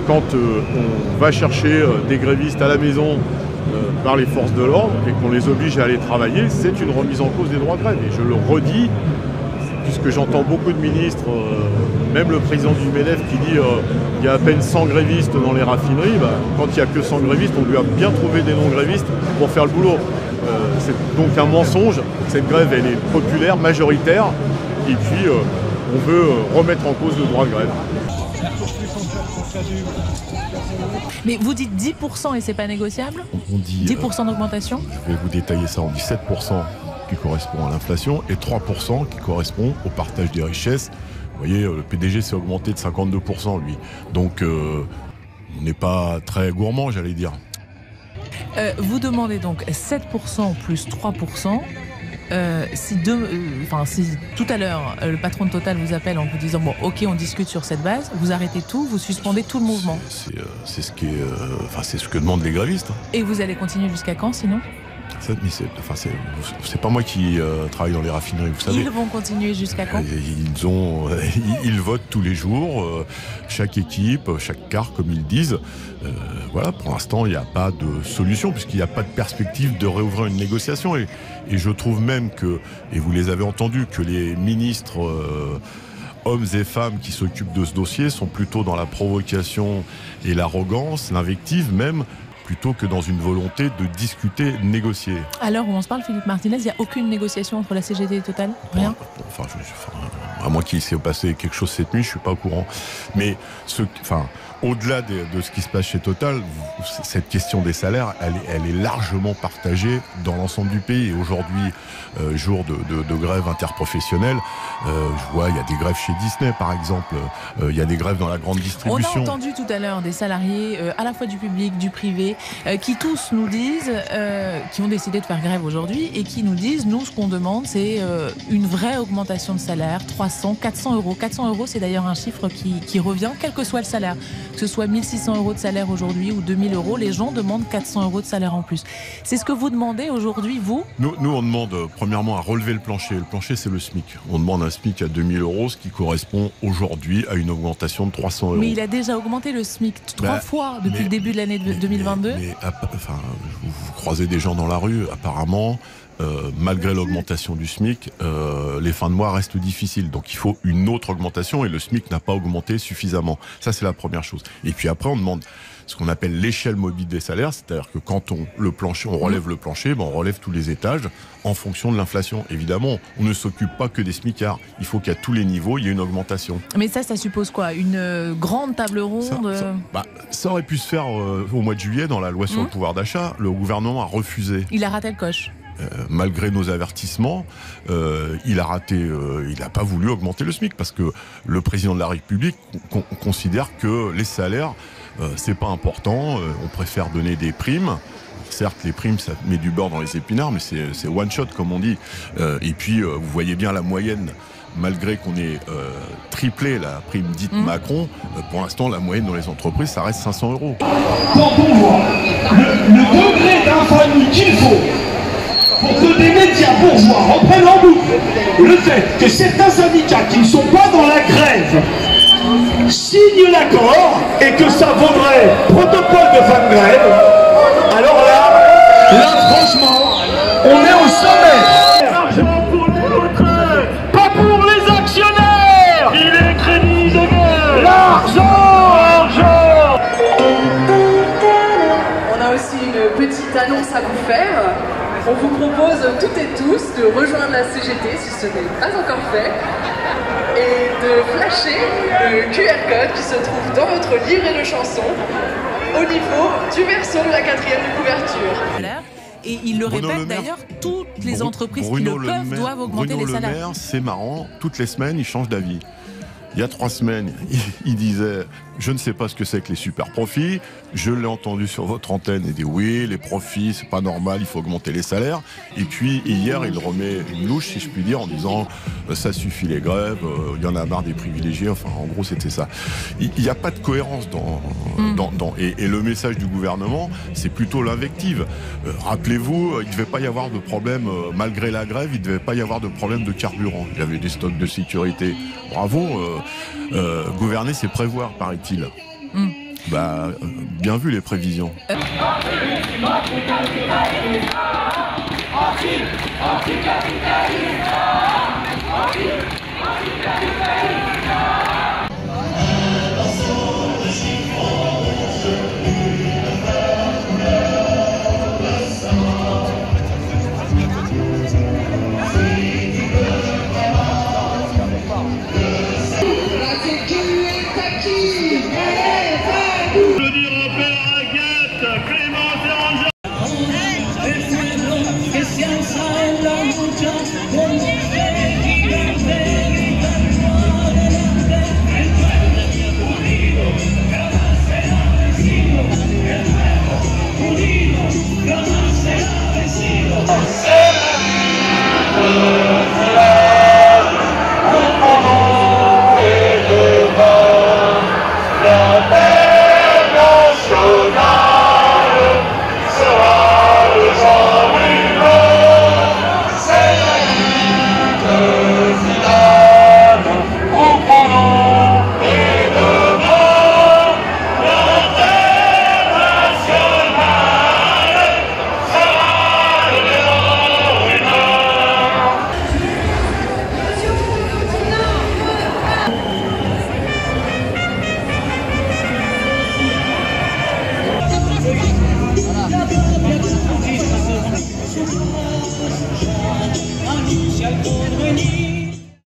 Quand on va chercher des grévistes à la maison par les forces de l'ordre et qu'on les oblige à aller travailler, c'est une remise en cause des droits de grève. Et je le redis, puisque j'entends beaucoup de ministres, même le président du MEDEF qui dit il y a à peine 100 grévistes dans les raffineries, quand il n'y a que 100 grévistes, on doit bien trouver des non-grévistes pour faire le boulot. C'est donc un mensonge. Cette grève, elle est populaire, majoritaire, et puis on veut remettre en cause le droit de grève. Mais vous dites 10% et c'est pas négociable? On dit 10% d'augmentation? Je vais vous détailler ça. On dit 7% qui correspond à l'inflation et 3% qui correspond au partage des richesses. Vous voyez, le PDG s'est augmenté de 52% lui. Donc on n'est pas très gourmand, j'allais dire. Vous demandez donc 7% plus 3%. Si tout à l'heure le patron de Total vous appelle en vous disant bon ok on discute sur cette base, vous arrêtez tout, vous suspendez tout le mouvement. C'est ce que demandent les grévistes. Et vous allez continuer jusqu'à quand sinon? C'est pas moi qui travaille dans les raffineries, vous savez. Ils vont continuer jusqu'à quand? Ils votent tous les jours, chaque équipe, chaque quart, comme ils disent. Voilà, pour l'instant, il n'y a pas de solution, puisqu'il n'y a pas de perspective de réouvrir une négociation. Et je trouve même que, et vous les avez entendus, que les ministres... hommes et femmes qui s'occupent de ce dossier sont plutôt dans la provocation et l'arrogance, l'invective même, plutôt que dans une volonté de discuter, de négocier. À l'heure où on se parle, Philippe Martinez, il n'y a aucune négociation entre la CGT et Total? Rien? À moins qu'il s'est passé quelque chose cette nuit, je ne suis pas au courant. Mais au-delà de ce qui se passe chez Total, cette question des salaires, elle est largement partagée dans l'ensemble du pays. Et aujourd'hui, jour de grève interprofessionnelle, je vois, il y a des grèves chez Disney, par exemple. Il y a des grèves dans la grande distribution. On a entendu tout à l'heure des salariés, à la fois du public, du privé, qui tous nous disent, qui ont décidé de faire grève aujourd'hui, et qui nous disent, nous, ce qu'on demande, c'est une vraie augmentation de salaire, 300, 400 euros. 400 euros, c'est d'ailleurs un chiffre qui revient, quel que soit le salaire. Que ce soit 1600 euros de salaire aujourd'hui ou 2000 euros, les gens demandent 400 euros de salaire en plus. C'est ce que vous demandez aujourd'hui, vous? Nous, on demande premièrement à relever le plancher. Le plancher, c'est le SMIC. On demande un SMIC à 2000 euros, ce qui correspond aujourd'hui à une augmentation de 300 euros. Mais il a déjà augmenté le SMIC 3 fois depuis le début de l'année 2022. Vous croisez des gens dans la rue, apparemment... malgré l'augmentation du SMIC, les fins de mois restent difficiles. Donc il faut une autre augmentation et le SMIC n'a pas augmenté suffisamment. Ça, c'est la première chose. Et puis après, on demande ce qu'on appelle l'échelle mobile des salaires, c'est-à-dire que quand on relève le plancher, on relève tous les étages en fonction de l'inflation. Évidemment, on ne s'occupe pas que des smicards. Il faut qu'à tous les niveaux, il y ait une augmentation. Mais ça suppose quoi? Une grande table ronde? Ça aurait pu se faire au mois de juillet dans la loi sur le pouvoir d'achat. Le gouvernement a refusé. Il a raté le coche. Malgré nos avertissements, il n'a pas voulu augmenter le SMIC parce que le président de la République considère que les salaires, c'est pas important. On préfère donner des primes. Certes, les primes, ça met du beurre dans les épinards, mais c'est one shot, comme on dit. Et puis, vous voyez bien la moyenne. Malgré qu'on ait triplé la prime dite Macron, pour l'instant, la moyenne dans les entreprises, ça reste 500 euros. Quand on voit le degré d'infamie qu'il faut pour que des médias bourgeois reprennent en boucle le fait que certains syndicats qui ne sont pas dans la grève signent l'accord et que ça vaudrait protocole de fin de grève, alors là franchement, on est au sommet. L'argent pour les retraites, pas pour les actionnaires. Il est crédit de guerre. L'argent. On a aussi une petite annonce à vous faire. On vous propose toutes et tous de rejoindre la CGT si ce n'est pas encore fait et de flasher le QR code qui se trouve dans votre livret de chansons au niveau du verso de la 4e de couverture. Et il le répète d'ailleurs, toutes les entreprises qui le peuvent doivent augmenter les salaires. Bruno Le Maire, c'est marrant, toutes les semaines il change d'avis. Il y a 3 semaines, il disait « Je ne sais pas ce que c'est que les super profits ». Je l'ai entendu sur votre antenne, il dit « Oui, les profits, c'est pas normal, il faut augmenter les salaires ». Et puis hier, il remet une louche, si je puis dire, en disant « Ça suffit les grèves, il y en a marre des privilégiés ». Enfin, en gros, c'était ça. Il n'y a pas de cohérence et le message du gouvernement, c'est plutôt l'invective. Rappelez-vous, il ne devait pas y avoir de problème, malgré la grève, il ne devait pas y avoir de problème de carburant. Il y avait des stocks de sécurité. Bravo, gouverner, c'est prévoir, paraît-il. Bien vu les prévisions. Anti-capitaliste.